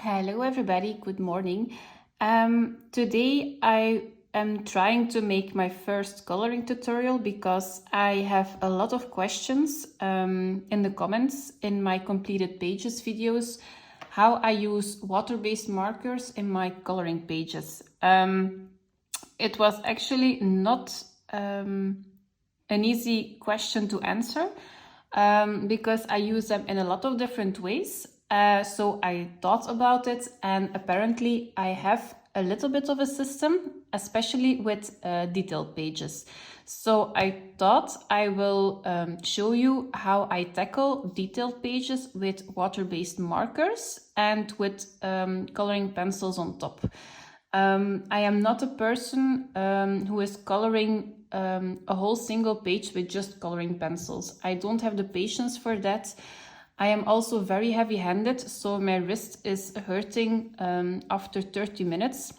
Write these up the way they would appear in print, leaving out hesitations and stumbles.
Hello everybody, good morning. Today I am trying to make my first coloring tutorial because I have a lot of questions in the comments in my completed pages videos, how I use water-based markers in my coloring pages. It was actually not an easy question to answer because I use them in a lot of different ways. So I thought about it, and apparently I have a little bit of a system, especially with detailed pages. So I thought I will show you how I tackle detailed pages with water-based markers and with coloring pencils on top. I am not a person who is coloring a whole single page with just coloring pencils. I don't have the patience for that. I am also very heavy-handed, so my wrist is hurting after 30 minutes.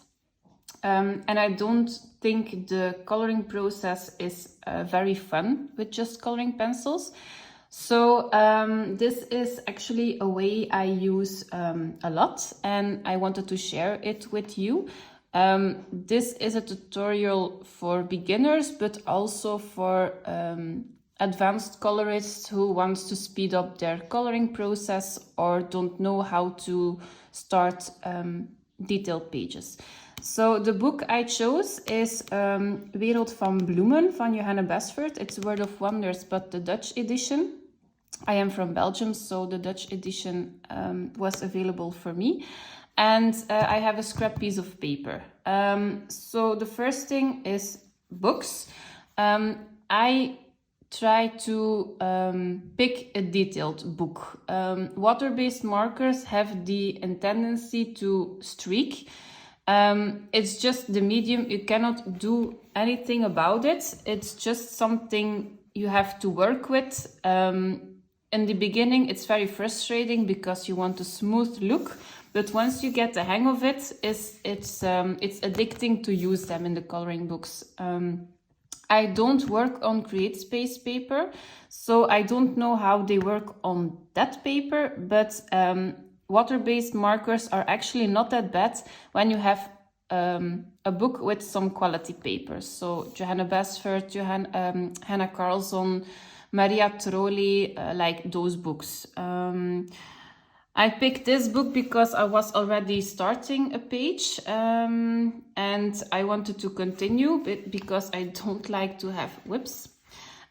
And I don't think the coloring process is very fun with just coloring pencils. So this is actually a way I use a lot, and I wanted to share it with you. This is a tutorial for beginners, but also for advanced colorists who wants to speed up their coloring process or don't know how to start detailed pages. So the book I chose is Wereld van Bloemen van Johanna Basford. It's Word of Wonders, but the Dutch edition. I am from Belgium, so the Dutch edition was available for me. And I have a scrap piece of paper. So the first thing is books. I try to pick a detailed book. Water-based markers have the tendency to streak. It's just the medium, you cannot do anything about it. It's just something you have to work with. In the beginning, it's very frustrating because you want a smooth look, but once you get the hang of it, it's addicting to use them in the coloring books. I don't work on CreateSpace paper, so I don't know how they work on that paper, but water-based markers are actually not that bad when you have a book with some quality papers. So Johanna Basford, Hannah Carlson, Maria Trolli, like those books. I picked this book because I was already starting a page and I wanted to continue because I don't like to have whips.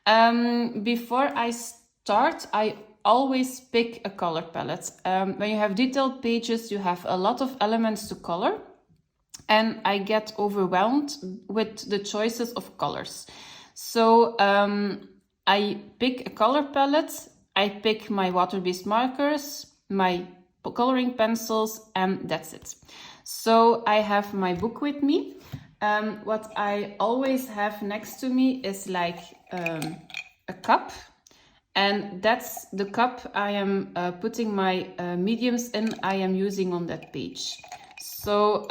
Before I start, I always pick a color palette. When you have detailed pages, you have a lot of elements to color, and I get overwhelmed with the choices of colors. So I pick a color palette, I pick my water-based markers, my coloring pencils, and that's it. So I have my book with me. What I always have next to me is like a cup, and that's the cup I am putting my mediums in I am using on that page. So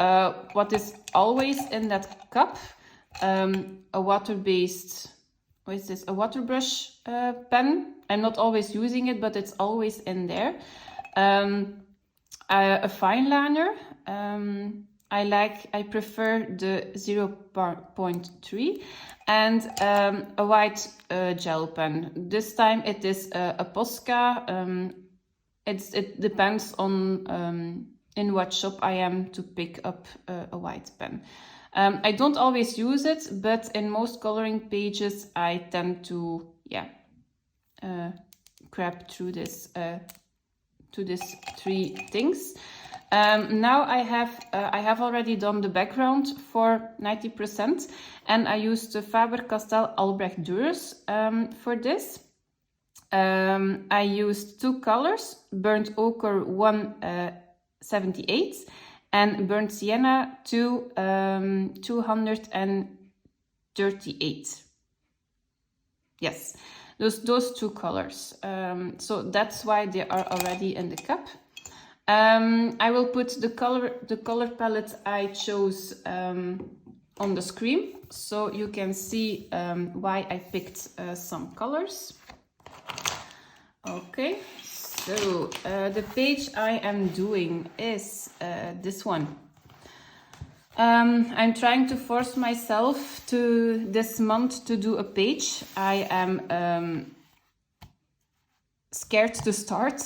what is always in that cup? A water-based, what is this? A water brush pen. I'm not always using it, but it's always in there. A fine liner. I prefer the 0.3, and a white gel pen. This time it is a Posca. It depends on in what shop I am to pick up a white pen. I don't always use it, but in most coloring pages I tend to grab through this to these three things. Now I have already done the background for 90%, and I used the Faber-Castell Albrecht Dürer for this. I used two colors, Burnt Ochre 178 and Burnt Sienna 238. Yes, those two colors. So that's why they are already in the cup. I will put the color palette I chose on the screen, so you can see why I picked some colors. Okay, So the page I am doing is this one. I'm trying to force myself to this month to do a page. I am scared to start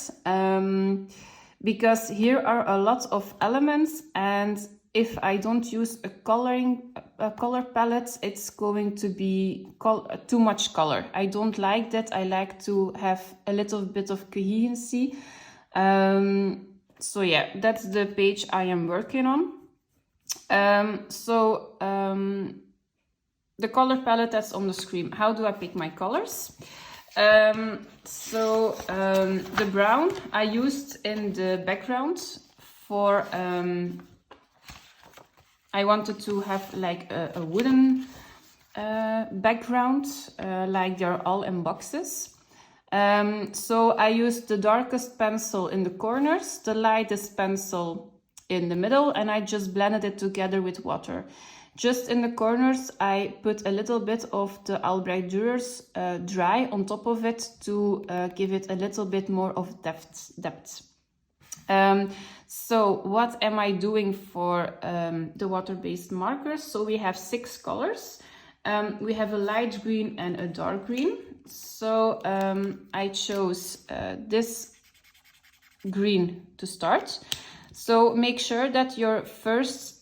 because here are a lot of elements, and if I don't use a color palette, it's going to be too much color. I don't like that. I like to have a little bit of coherency. So yeah, that's the page I am working on. The color palette that's on the screen. How do I pick my colors? The brown I used in the background for I wanted to have like a wooden background, like they're all in boxes. So I used the darkest pencil in the corners, the lightest pencil in the middle, and I just blended it together with water. Just in the corners, I put a little bit of the Albright Dürer's dry on top of it to give it a little bit more of depth. So what am I doing for the water-based markers? So we have 6 colors. We have a light green and a dark green. So I chose this green to start. So make sure that your first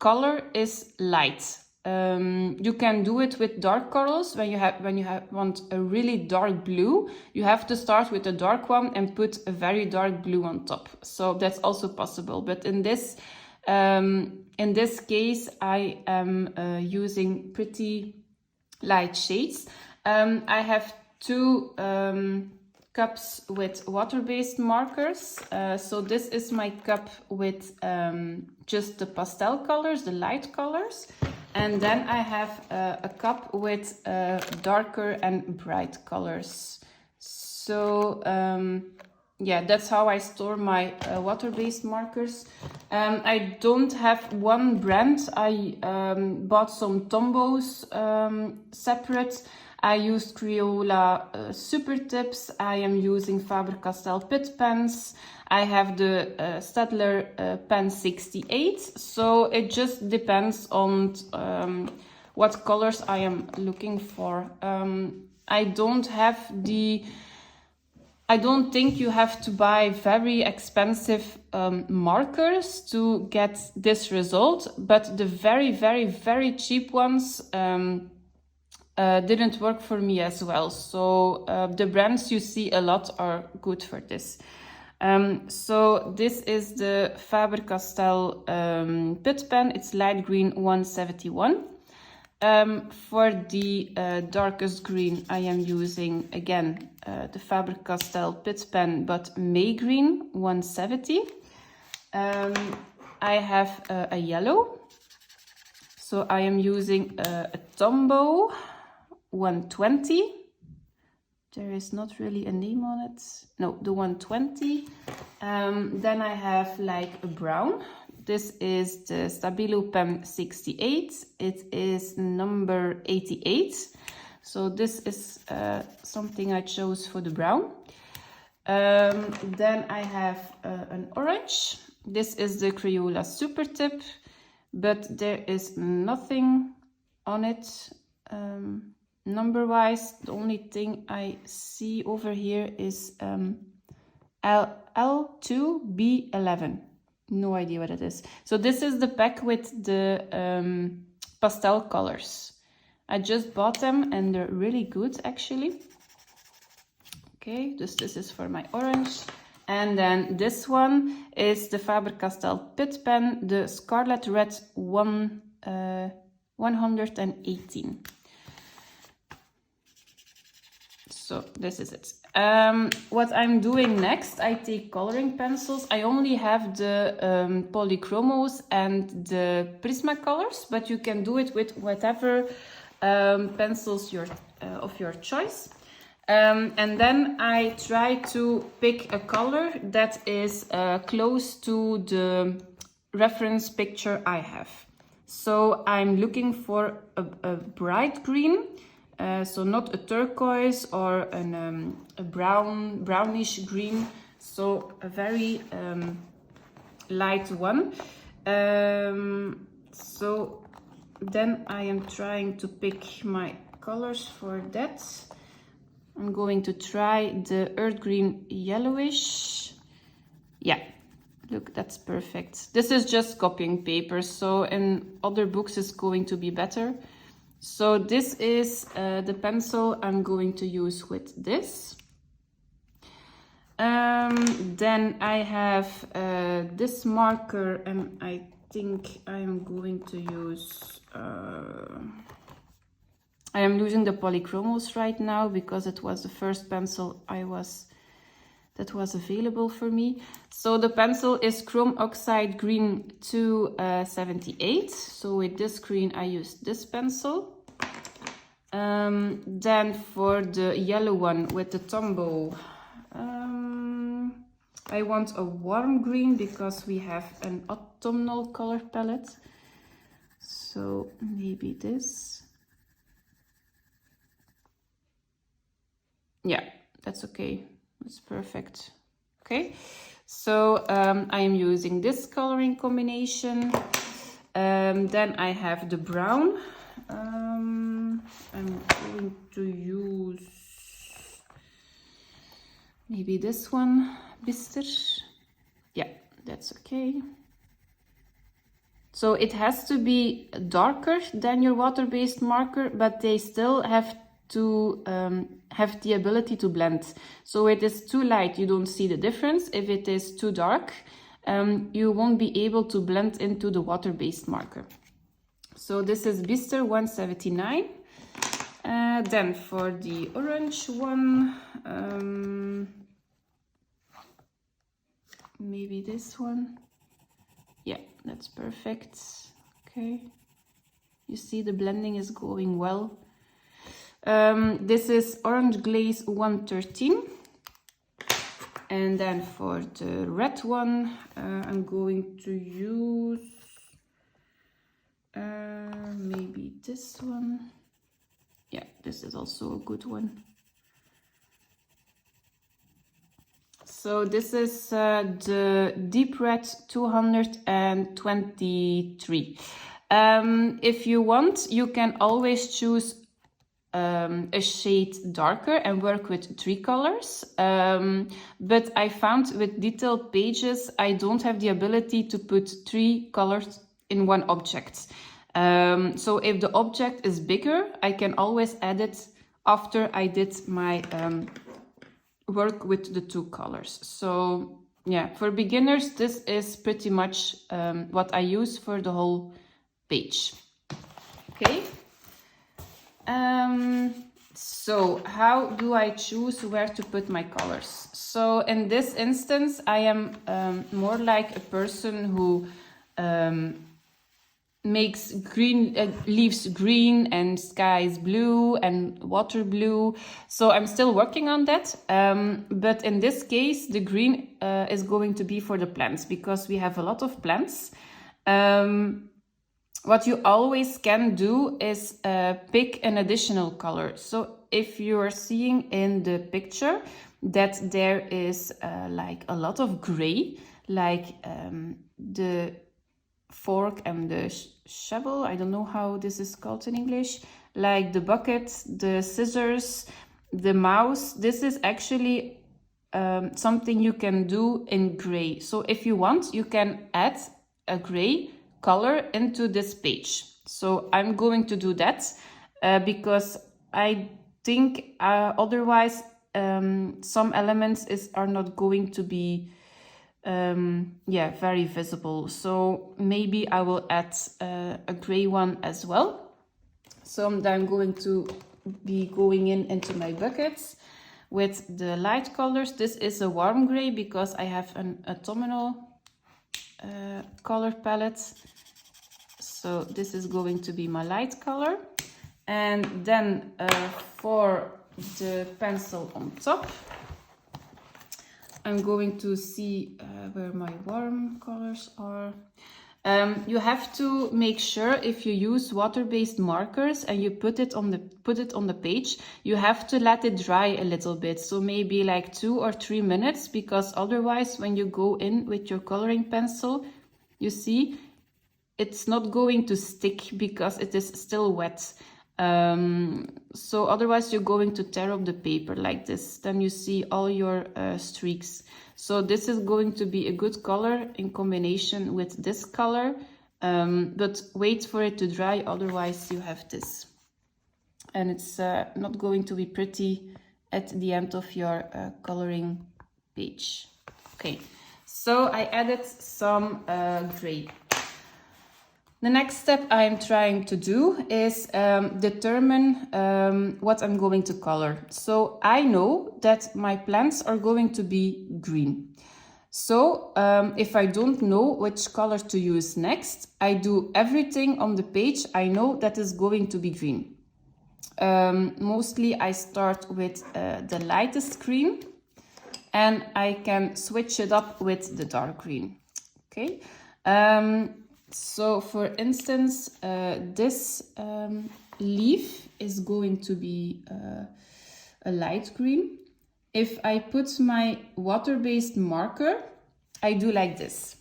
color is light. You can do it with dark colors. When you want a really dark blue, you have to start with a dark one and put a very dark blue on top. So that's also possible. But in this case, I am using pretty light shades. I have 2 cups with water-based markers. So this is my cup with just the pastel colors, the light colors. And then I have a cup with darker and bright colors. So yeah, that's how I store my water-based markers. I don't have one brand. I bought some Tombos separate. I used Crayola Super Tips. I am using Faber-Castell Pit pens. I have the Staedtler pen 68. So it just depends on what colors I am looking for. I don't think you have to buy very expensive markers to get this result, but the very, very, very cheap ones didn't work for me as well. So the brands you see a lot are good for this. So this is the Faber-Castell Pit pen. It's light green 171. For the darkest green, I am using again the Faber-Castell Pit pen, but May green 170. I have a yellow. So I am using a Tombow 120. There is not really a name on it. No, the 120. Then I have like a brown. This is the Stabilo pen 68. It is number 88. So this is something I chose for the brown. Then I have an orange. This is the Crayola Super Tip, but there is nothing on it. Number-wise, the only thing I see over here is L2B11. No idea what it is. So this is the pack with the pastel colors. I just bought them and they're really good actually. Okay, this is for my orange. And then this one is the Faber-Castell Pit pen, the Scarlet Red 118. So this is it. What I'm doing next, I take coloring pencils. I only have the Polychromos and the Prismacolors, but you can do it with whatever pencils of your choice. And then I try to pick a color that is close to the reference picture I have. So I'm looking for a bright green, So not a turquoise or a brownish green, so a very light one. So then I am trying to pick my colors for that. I'm going to try the earth green yellowish. Yeah, look, that's perfect. This is just copying paper, so in other books it's going to be better. So this is the pencil I'm going to use with this. Then I have this marker, and I think I am going to use... I am using the polychromos right now because it was the first pencil that was available for me. So the pencil is Chrome Oxide Green 278. So with this green I use this pencil. Then for the yellow one with the Tombow, I want a warm green because we have an autumnal color palette. So maybe this. Yeah, that's okay. That's perfect. Okay, so I am using this coloring combination. Then I have the brown. I'm going to use maybe this one, Bister. Yeah, that's okay. So it has to be darker than your water-based marker, but they still have to have the ability to blend. So if it is too light, you don't see the difference. If it is too dark, you won't be able to blend into the water-based marker. So this is Bister 179. Then for the orange one, maybe this one. Yeah, that's perfect. Okay, you see the blending is going well. This is Orange Glaze 113. And then for the red one, I'm going to use maybe this one. Yeah, this is also a good one. So this is the Deep Red 223. If you want, you can always choose a shade darker and work with 3 colors. But I found with detailed pages, I don't have the ability to put 3 colors in one object. So if the object is bigger, I can always add it after I did my work with the 2 colors. So yeah, for beginners, this is pretty much what I use for the whole page. Okay. So how do I choose where to put my colors? So in this instance, I am more like a person who makes green leaves green and skies blue and water blue. So I'm still working on that. But in this case, the green is going to be for the plants because we have a lot of plants. What you always can do is pick an additional color. So if you are seeing in the picture that there is like a lot of gray, like the fork and the shovel, I don't know how this is called in English, like the bucket, the scissors, the mouse, this is actually something you can do in gray. So if you want, you can add a gray color into this page. So I'm going to do that because I think otherwise some elements are not going to be very visible. So maybe I will add a gray one as well. So I'm going to be going into my buckets with the light colors. This is a warm gray because I have an autumnal color palette. So this is going to be my light color. And then for the pencil on top, I'm going to see where my warm colors are. You have to make sure if you use water-based markers and you put it on the page, you have to let it dry a little bit. So maybe like 2 or 3 minutes, because otherwise when you go in with your coloring pencil, you see, it's not going to stick because it is still wet. So otherwise you're going to tear up the paper like this. Then you see all your streaks. So this is going to be a good color in combination with this color, but wait for it to dry, otherwise you have this. And it's not going to be pretty at the end of your coloring page. Okay, so I added some gray. The next step I'm trying to do is determine what I'm going to color. So I know that my plants are going to be green. So if I don't know which color to use next, I do everything on the page I know that is going to be green. Mostly I start with the lightest green, and I can switch it up with the dark green. Okay. So for instance, this leaf is going to be a light green. If I put my water-based marker, I do like this.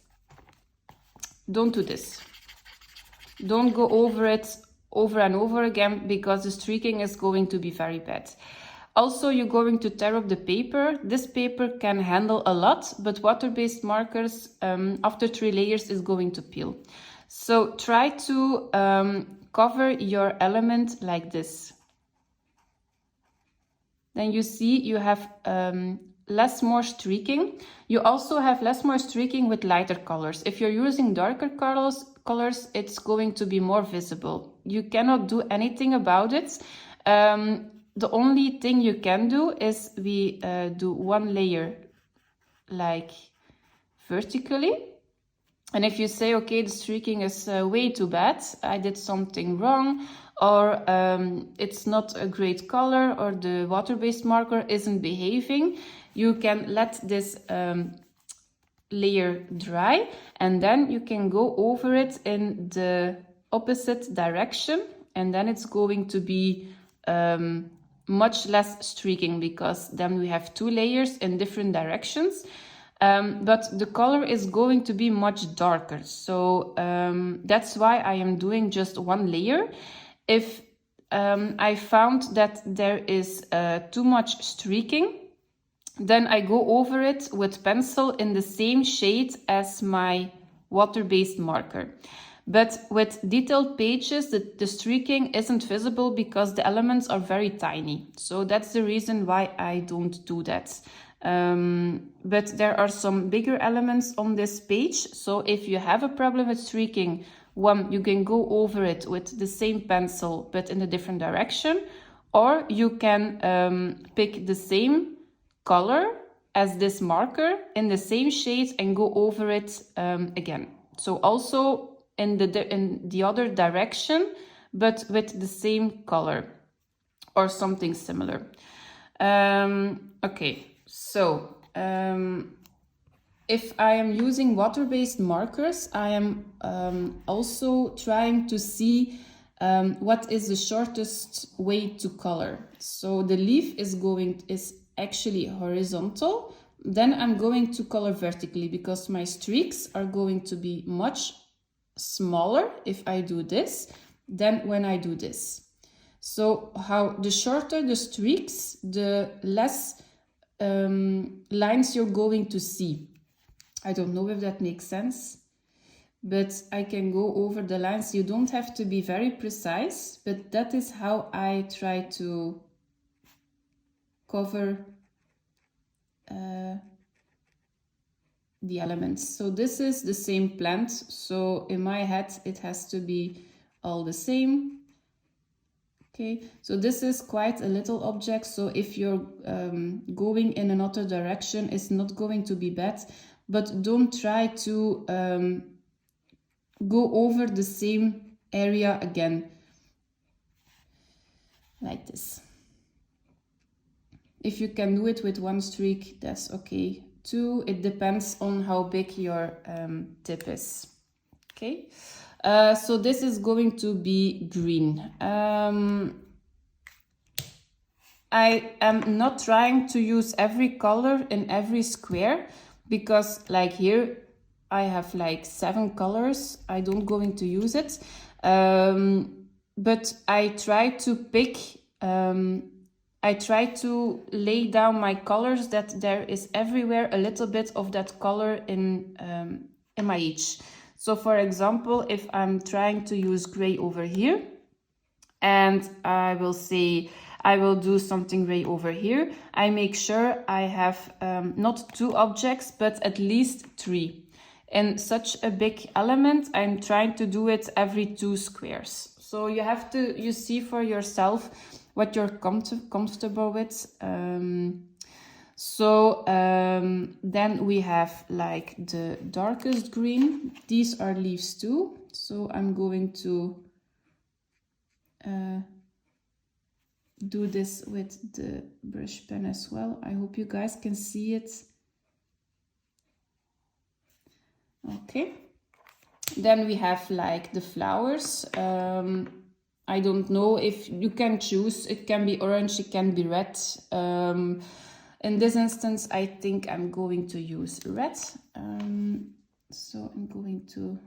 Don't do this. Don't go over it over and over again, because the streaking is going to be very bad. Also, you're going to tear up the paper. This paper can handle a lot, but water-based markers, after 3 layers, is going to peel. So try to cover your element like this. Then you see you have more streaking. You also have more streaking with lighter colors. If you're using darker colors, it's going to be more visible. You cannot do anything about it. The only thing you can do is we do 1 layer like vertically. And if you say, okay, the streaking is way too bad, I did something wrong, or it's not a great color, or the water-based marker isn't behaving, you can let this layer dry, and then you can go over it in the opposite direction, and then it's going to be much less streaking, because then we have 2 layers in different directions. But the color is going to be much darker. So that's why I am doing just 1 layer. If I found that there is too much streaking, then I go over it with pencil in the same shade as my water-based marker. But with detailed pages, the streaking isn't visible because the elements are very tiny. So that's the reason why I don't do that. But there are some bigger elements on this page. So if you have a problem with streaking, you can go over it with the same pencil, but in a different direction. Or you can pick the same color as this marker in the same shade and go over it again. So also in the other direction, but with the same color or something similar. Okay. So, if I am using water-based markers, I am also trying to see what is the shortest way to color. So the leaf is actually horizontal. Then I'm going to color vertically, because my streaks are going to be much smaller if I do this than when I do this. So the shorter the streaks, the less lines you're going to see. I don't know if that makes sense, but I can go over the lines. You don't have to be very precise, but that is how I try to cover the elements. So this is the same plant, so in my head it has to be all the same. Okay, so this is quite a little object, so if you're going in another direction, it's not going to be bad, but don't try to go over the same area again, like this. If you can do it with 1 streak, that's okay too. It depends on how big your tip is. Okay, so this is going to be green. I am not trying to use every color in every square, because like here I have like 7 colors. I don't going to use it, but I try to pick, I try to lay down my colors that there is everywhere a little bit of that color in my each. So for example, if I'm trying to use gray over here, and I will say I will do something gray over here, I make sure I have not 2 objects, but at least 3. In such a big element, I'm trying to do it every 2 squares. So you have to, you see for yourself what you're comfortable with. Then we have like the darkest green. These are leaves too. So I'm going to do this with the brush pen as well. I hope you guys can see it. Okay. Then we have like the flowers. I don't know if you can choose. It can be orange, it can be red. In this instance, I think I'm going to use red. So I'm going to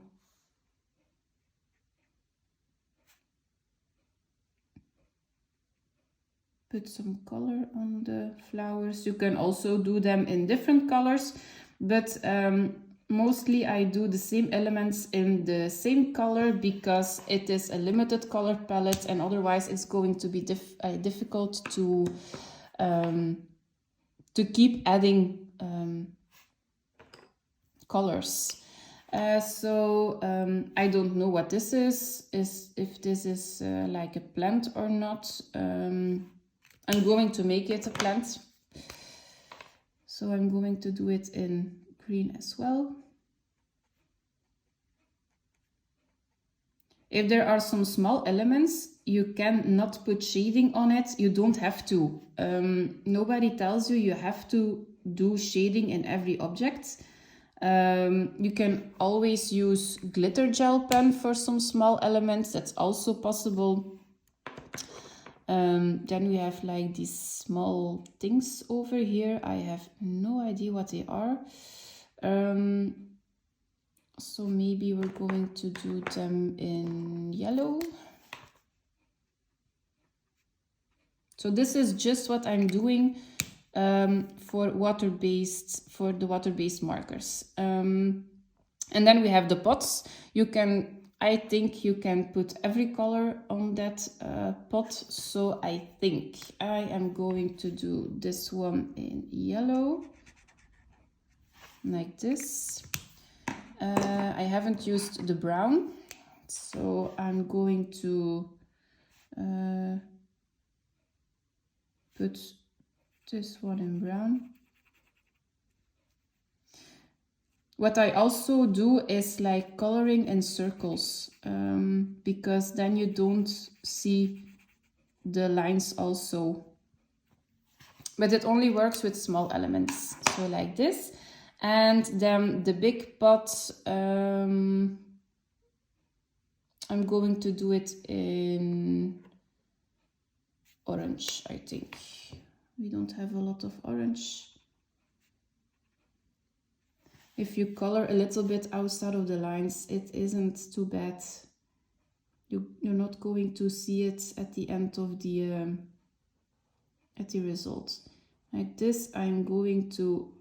put some color on the flowers. You can also do them in different colors, but mostly I do the same elements in the same color because it is a limited color palette, and otherwise it's going to be difficult to keep adding colors. I don't know what this is if this is like a plant or not. I'm going to make it a plant, so I'm going to do it in green as well. If there are some small elements, you can not put shading on it. You don't have to. Nobody tells you have to do shading in every object. You can always use glitter gel pen for some small elements. That's also possible. Then we have like these small things over here. I have no idea what they are. So maybe we're going to do them in yellow. So this is just what I'm doing for the water-based markers. And then we have the pots. I think you can put every color on that pot. So I think I am going to do this one in yellow, like this. I haven't used the brown, so I'm going to put this one in brown. What I also do is like coloring in circles, because then you don't see the lines also. But it only works with small elements, so like this. And then the big pot, I'm going to do it in orange, I think. We don't have a lot of orange. If you color a little bit outside of the lines, it isn't too bad. You're not going to see it at the end of the result. Like this, I'm going to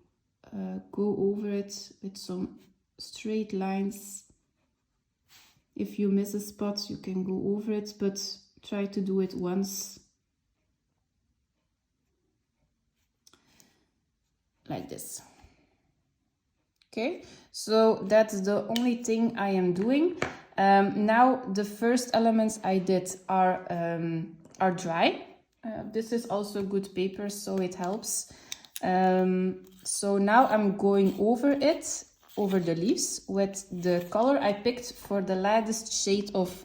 go over it with some straight lines. If you miss a spot, you can go over it, but try to do it once. Like this. Okay, so that's the only thing I am doing. Now the first elements I did are dry. This is also good paper, so it helps. So now I'm going over the leaves with the color I picked for the lightest shade of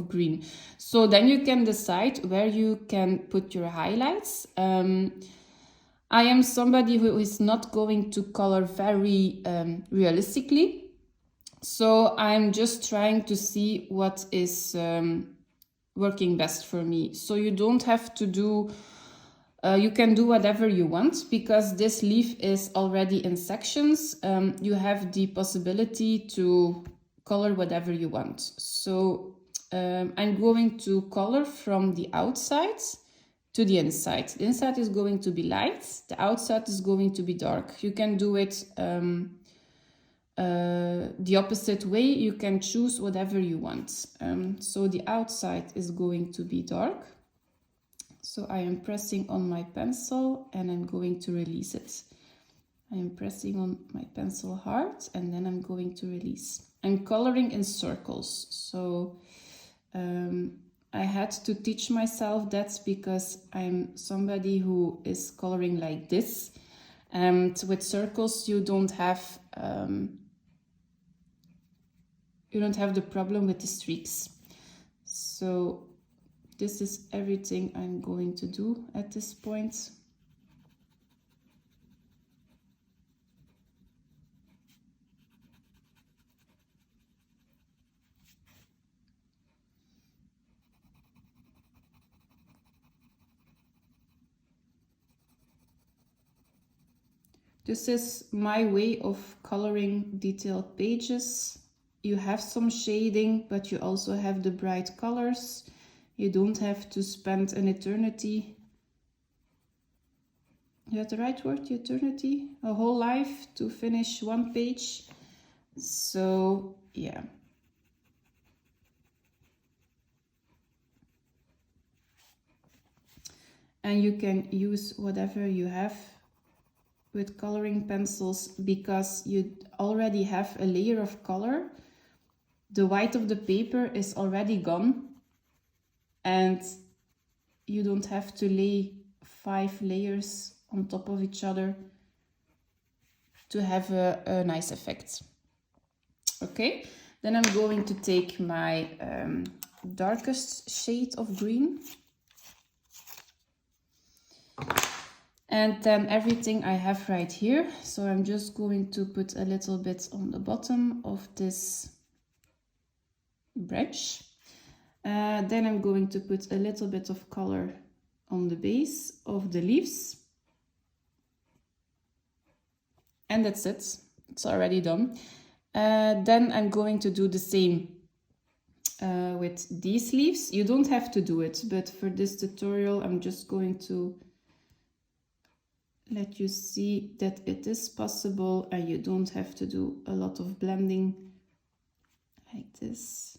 green. So then you can decide where you can put your highlights. I am somebody who is not going to color very realistically. So I'm just trying to see what is working best for me. So you don't have to do, you can do whatever you want, because this leaf is already in sections. You have the possibility to color whatever you want. So I'm going to color from the outside to the inside. The inside is going to be light, the outside is going to be dark. You can do it the opposite way. You can choose whatever you want. So the outside is going to be dark. So I am pressing on my pencil and I'm going to release it. I am pressing on my pencil hard and then I'm going to release. I'm coloring in circles. So I had to teach myself that because I'm somebody who is coloring like this. And with circles, you don't have the problem with the streaks. So this is everything I'm going to do at this point. This is my way of coloring detailed pages. You have some shading, but you also have the bright colors. You don't have to spend an eternity. Is that the right word? Eternity? A whole life to finish one page. So, yeah. And you can use whatever you have with coloring pencils, because you already have a layer of color. The white of the paper is already gone and you don't have to lay 5 layers on top of each other to have a nice effect. Okay, then I'm going to take my darkest shade of green. And then everything I have right here. So I'm just going to put a little bit on the bottom of this branch. Then I'm going to put a little bit of color on the base of the leaves. And that's it. It's already done. Then I'm going to do the same with these leaves. You don't have to do it, but for this tutorial, I'm just going to let you see that it is possible and you don't have to do a lot of blending like this.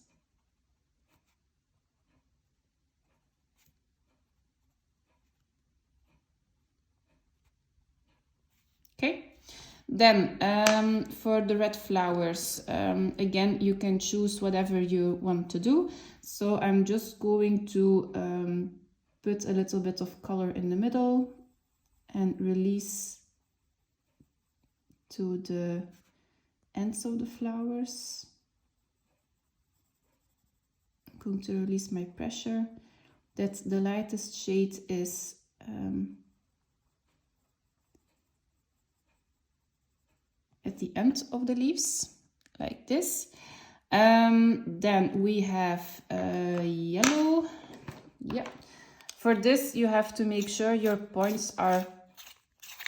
Okay, then for the red flowers, again, you can choose whatever you want to do. So I'm just going to put a little bit of color in the middle and release to the ends of the flowers. I'm going to release my pressure. That the lightest shade is at the end of the leaves, like this. Then we have yellow. Yeah. For this, you have to make sure your points are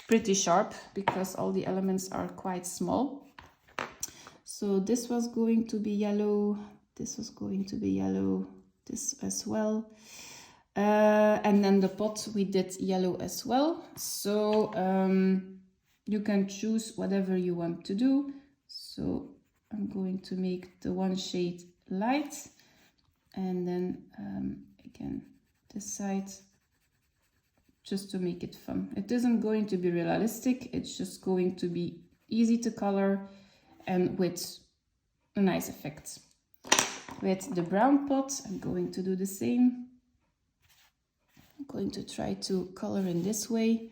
pretty sharp because all the elements are quite small. So this was going to be yellow, this was going to be yellow, this as well. And then the pot we did yellow as well. So you can choose whatever you want to do. So I'm going to make the one shade light and then again this side, just to make it fun. It isn't going to be realistic, it's just going to be easy to color and with a nice effect. With the brown pot, I'm going to do the same. I'm going to try to color in this way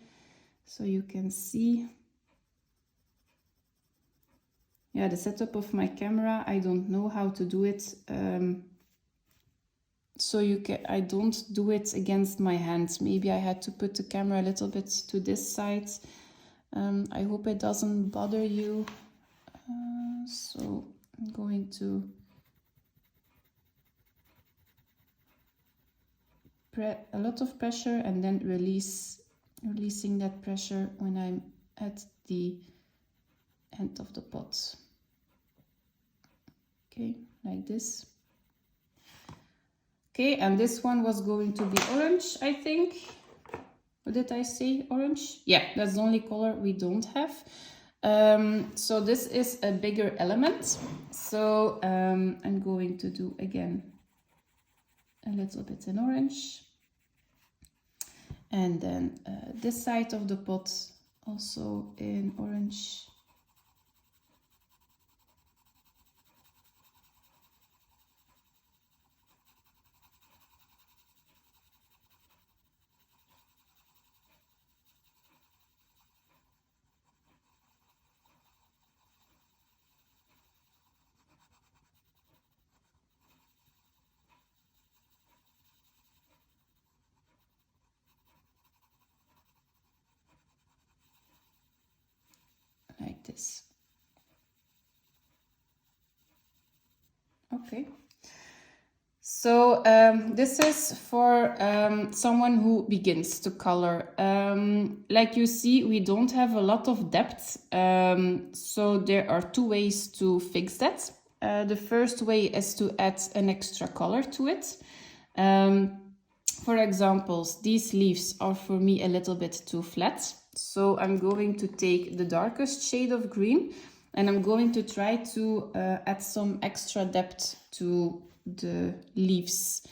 so you can see. Yeah, the setup of my camera, I don't know how to do it. So I don't do it against my hands. Maybe I had to put the camera a little bit to this side. I hope it doesn't bother you. So I'm going to a lot of pressure and then releasing that pressure when I'm at the end of the pot. Okay, like this. Okay, and this one was going to be orange, I think. What did I say? Orange? Yeah, that's the only color we don't have. So this is a bigger element. So I'm going to do again a little bit in orange. And then this side of the pot also in orange. Like this. Okay. So this is for someone who begins to color. Like you see, we don't have a lot of depth. So there are two ways to fix that. The first way is to add an extra color to it. For example, these leaves are for me a little bit too flat. So I'm going to take the darkest shade of green and I'm going to try to add some extra depth to the leaves.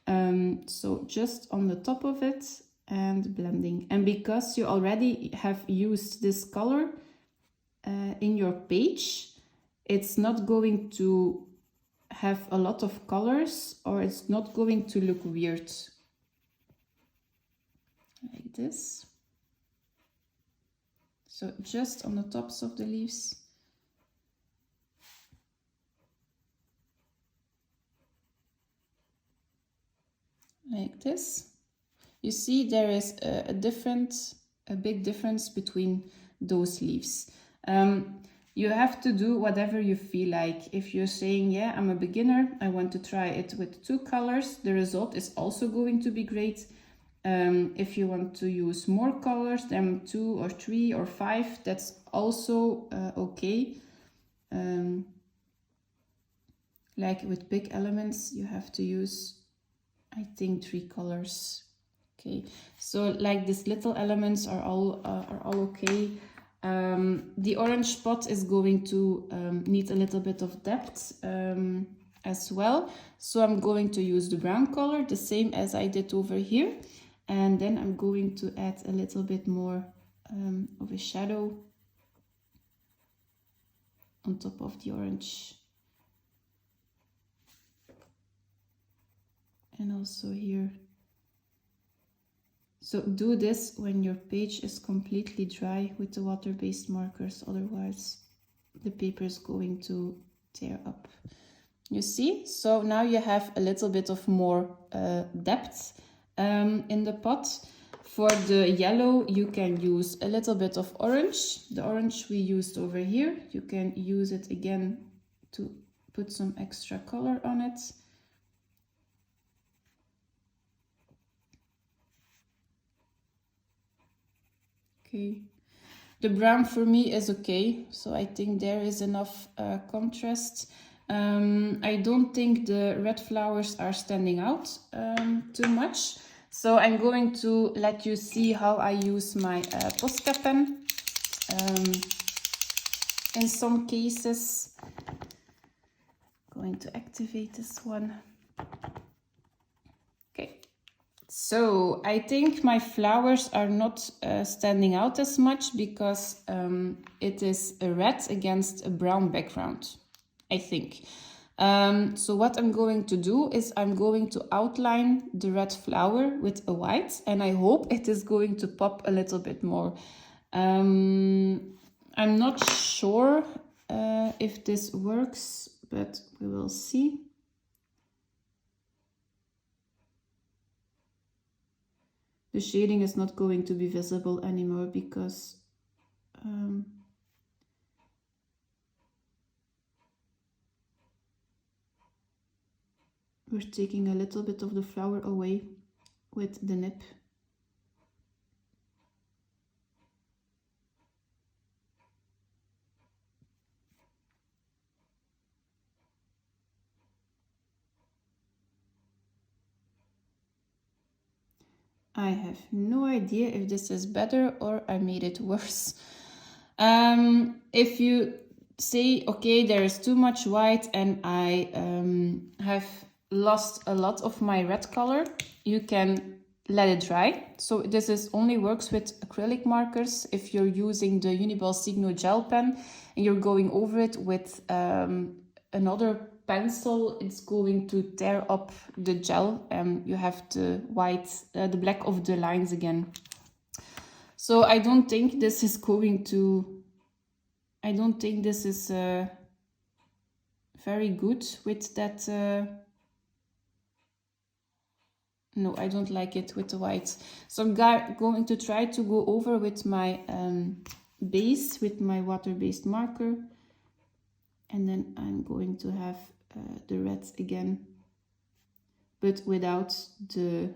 So just on the top of it and blending. And because you already have used this color in your page, it's not going to have a lot of colors or it's not going to look weird. Like this. So just on the tops of the leaves. Like this. You see there is a big difference between those leaves. You have to do whatever you feel like. If you're saying, yeah, I'm a beginner, I want to try it with 2 colors, the result is also going to be great. If you want to use more colors than 2 or 3 or 5, that's also okay. Like with big elements, you have to use, I think, 3 colors. Okay, so like these little elements are all okay. The orange spot is going to need a little bit of depth as well. So I'm going to use the brown color, the same as I did over here. And then I'm going to add a little bit more of a shadow on top of the orange. And also here. So do this when your page is completely dry with the water-based markers, otherwise the paper is going to tear up. You see? So now you have a little bit of more depth in the pot. For the yellow, you can use a little bit of orange. The orange we used over here, you can use it again to put some extra color on it. Okay, the brown for me is okay, so I think there is enough contrast. I don't think the red flowers are standing out too much, so I'm going to let you see how I use my Posca pen. In some cases, I'm going to activate this one. Okay. So I think my flowers are not standing out as much because it is a red against a brown background, I think. So what I'm going to do is I'm going to outline the red flower with a white, and I hope it is going to pop a little bit more. I'm not sure if this works, but we will see. The shading is not going to be visible anymore because We're taking a little bit of the flower away with the nib. I have no idea if this is better or I made it worse. If you say, okay, there is too much white and I have lost a lot of my red color, you can let it dry. So this is only works with acrylic markers. If you're using the Uniball Signo gel pen and you're going over it with another pencil, it's going to tear up the gel and you have the the black of the lines again. So I don't think this is going to, I don't think this is very good with that. No, I don't like it with the white. So I'm going to try to go over with my base, with my water-based marker. And then I'm going to have the red again, but without the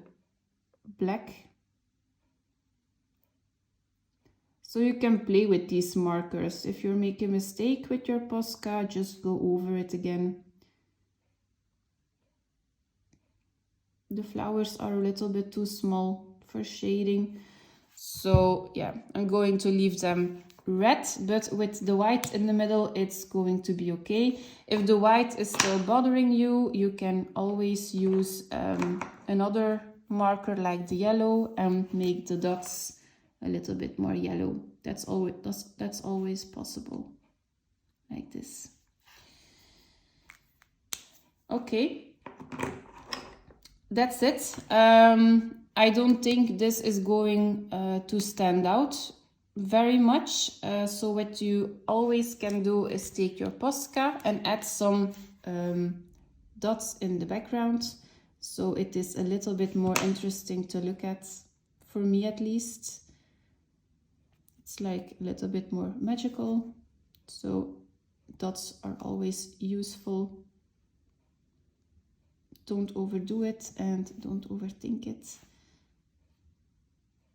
black. So you can play with these markers. If you make a mistake with your Posca, just go over it again. The flowers are a little bit too small for shading. So yeah, I'm going to leave them red, but with the white in the middle, it's going to be okay. If the white is still bothering you, you can always use another marker like the yellow and make the dots a little bit more yellow. That's always possible, like this. Okay, that's it. I don't think this is going to stand out very much. So what you always can do is take your Posca and add some dots in the background. So it is a little bit more interesting to look at, for me at least. It's like a little bit more magical. So dots are always useful. Don't overdo it and don't overthink it.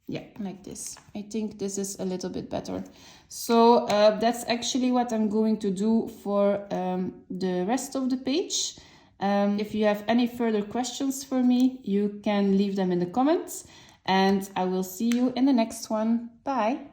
Yeah, like this. I think this is a little bit better. So that's actually what I'm going to do for the rest of the page. If you have any further questions for me, you can leave them in the comments and I will see you in the next one. Bye.